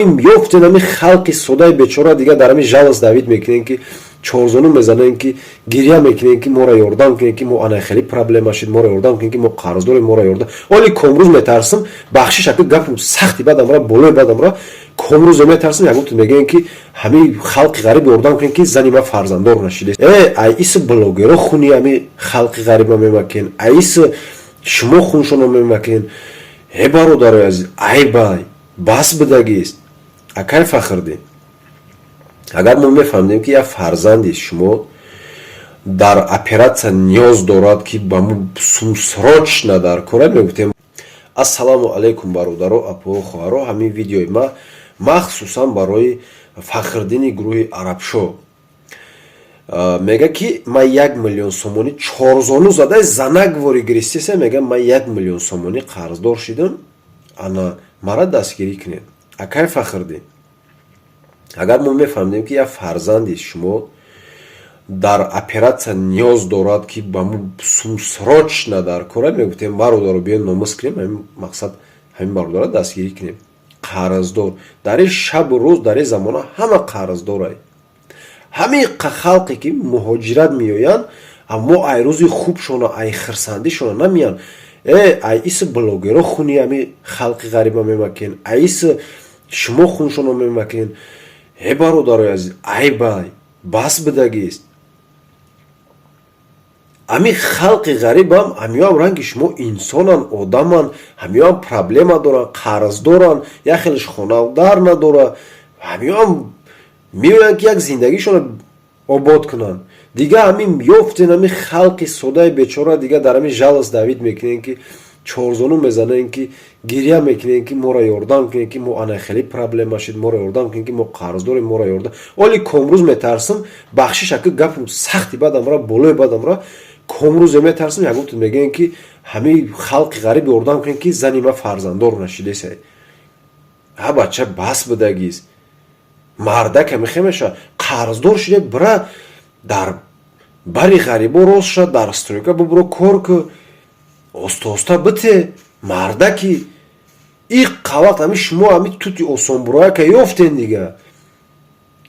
Ёфтен ами халқи содаи бечора дигар дар ами жалас давид мекунен ки чорзону мезанен ки гирья мекунен ки моро ёрдам кунен ки мо ана хеле проблема шид моро ёрдам кунен ки мо қарздорем моро ёрдам оли комрӯз метарсим бахшиш аки гапу сахти бадамра болои бадамра комрӯзе метарсим ягон мегӯен ки ҳами халқи ғариб ёрдам кунен ки зани ма фарзандор нашиде ай ис блогеро хуни ами халқи ғариба мемакин ай ис шумо хуншоно мемакин бародарои азиз ай бай бас бидагист акай фахрдӣ агар мо мефаҳмдем ки як фарзанди шумо дар оператсия ниёз дорад ки ба мо срочно дар кора мегуфтем ассалому алайкум бародаро апо хоҳаро ҳамин видеои ма махсусан барои фахрдини гурӯҳи арабшо мега ки ман 1 миллион сомонӣ чорзону задаи занаквори гиристеса мега ман 1 миллион сомонӣ қарздор шидам ана мара дастгирӣ кунед акай фахрдӣ агар мо мефаҳмдем ки як фарзанди шумо дар оператсия ниёз дорад ки ба мо срочно дар кора мегуфтем бародаро биёед номус кунем ҳамин мақсад ҳамин бародаро дастгирӣ кунем қарздор дар ин шабу рӯз дар ин замона ҳама қарздорай ҳамин халқе ки муҳоҷират меоянд аммо ай рӯзи хубшона ай хирсандишона намеянд ай ис блогеро хуни ами халқи ғариба мемакин ай ис шумо хуншоно мемакин бародарои азиз ай бай бас бидагист ами халқи ғарибам ҳамиёам ранги шумо инсонан одаман ҳамиёам проблема доран қарздоран як хелеш хонавдар надора ҳамиёам меоянд ки як зиндагишона обод кунанд дигар ҳамин ёфтен ҳамин халқи содаи бечора дигар дар ҳамин жалас давид мекунен ки чорзону мезанен ки гирья мекунен ки моро ёрдам кунен ки мо ана хеле проблема шид моро ёрдам кунен ки мо қарздорем моро ёрдам оли комрӯз метарсим бахшиш аки гапу сахти бадамра болои бадамра комрӯзе метарсим ягон мегӯен ки ҳамин халқи ғариб ёрдам кунен ки зани ма фарзандор нашидесай бача бас бидагист мардака мехемеша қарздор шиде бира дар бари ғарибо рост ша дар стройка бубуро кор ку оста бите мардаки и қавақт ами шумо ами тути осонбурояка ёфтен дига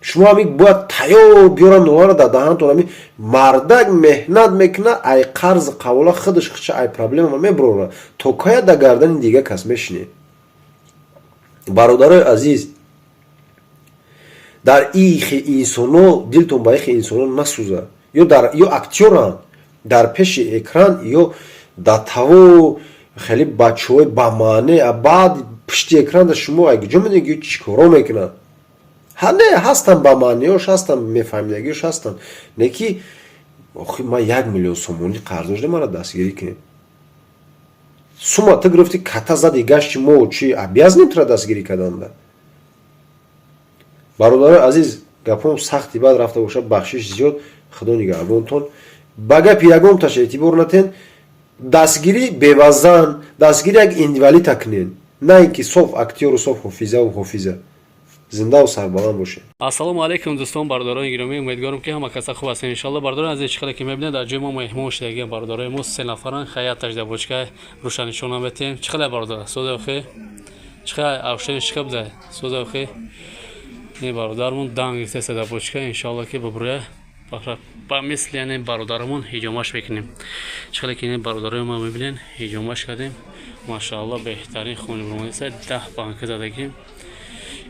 шумо ами бояд тайёр биёран нонара дар даҳантон ами мардак меҳнат мекуна ай қарзи қавола худаш хича ай проблема мебурора то кая да гардани дига кас мешине бародарои азиз дар ихи инсоно дилтон ба ихи инсоно насӯза ё актёран дар пеши экран ё дар таво хеле бачаҳои бамаъне баъд пишти экран шумо айгуҷо медонед ки чӣ коро мекунанд не ҳастанд бамаънеёш ҳастанд мефаҳмидагиёш ҳастанд не ки охи ман 1 миллион сомонӣ қарздор шуда мара дастгирӣ кунем сума ту гирифти ката зади гашти мо чи обязанем тура дастгирӣ карданда бародарои азиз гапом сахти бад рафта бошад бахшиш зиёд худо нигаҳбонтон ба гапи ягонташ эътибор натен дастгирӣ бевазан дастгирӣ як инвалида кунен на ин ки соф актёру соф ҳофиза зиндаву сарбаланд бошед. Ассалому алейкум дӯстон, бародарони гиромӣ, умедворам ки ҳама каса хуб ҳастед. Иншаллоҳ бародарони азиз чиқадре ки мебинед дар ҷои мо меҳмон шудагиам бародарои мо 3 нафаран хаяташ дар бочка рӯшанишона метем. Чиқадре бародар соза охи чиқадре авшени чиқа буда соза охи ин бародармон дан гирифтеса дар бочка иншаллоҳ ки бубура ба мисли яне бародарамон ҳиҷомаш мекунем. Чиқадре ки ин бародарои мо мебинен ҳиҷомаш кардем машааллоҳ беҳтарин хуни бурмониса 10 банка задагим.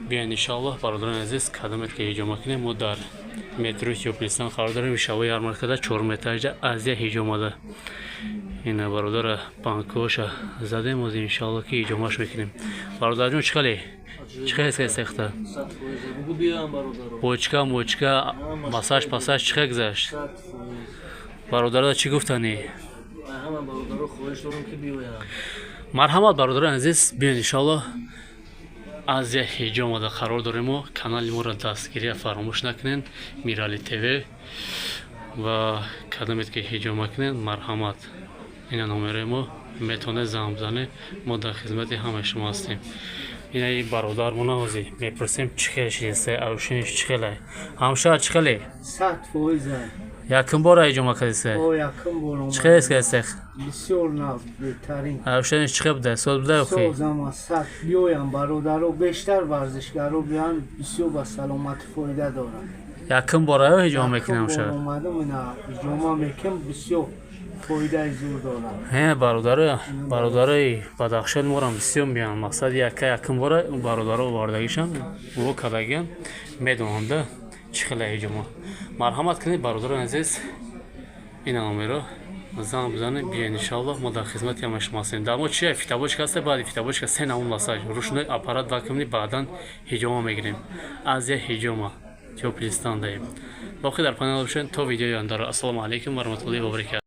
Биан иншаллоҳ бародарони азиз кадамет ки ҳиҷома кунем мо дар метрои Тёплистон қарор дорем шавои ярмаркада 4 этажда азия ҳиҷомада ина бародара банкоша задем оз иншаллоҳ ки ҳиҷомаш мекунем. Бародарҷон чиқале чиқа ҳест сехта бочка масаж пасаж чиқа гузашт бародарада чӣ гуфтани марҳамат бародарони азиз биёед иншаллоҳ азия ҳиҷомада қарор дорем мо канали моро дастгирия фаромӯш накунед Мирали ТВ ва кадамет ки ҳиҷома кунед марҳамат ина номераи мо метавонед зам бизанед мо дар хизмати ҳамаи шумо ҳастем. ина и бародармона ҳозир мепурсем чӣ хел шидиста авшиниш чӣ хелай ҳамшар чӣ хеле 100% Якын бора ҳиҷома кардисе? О, якын бором. Чихел ескасех? Бисёр нав беҳтарин. Авшаниш чихел буда? Сол буда ухи? Созама сад биёям бародаро бештар варзишгаро биён бисёр ба саломатӣ фоида дорад. Якын бора ҳиҷома мекунам шад. Омадам ина ҳиҷома мекунам бисёр фоидаи зур дорад. бародарои Бадахшон морам бисёр меям. Мақсади якын бора бародаро овардагишам урок кардагиам медонам да чихел ҳиҷома. Марҳамат кунед бародарои азиз. Ина номеро занг бизанед биёед иншаллоҳ мо дар хизмати ҳамаи шумо ҳастем. Дар мо чия фитобочка ҳаста, баъди фитобочка се навун масаж рушной аппарат вакуумни баъдан ҳиҷома мегирем. Азия ҳиҷома теплистан даем. Боқӣ дар панел бошед то видеои андара. Ассалому алайкум ва раҳматуллоҳи ва баракатуҳ.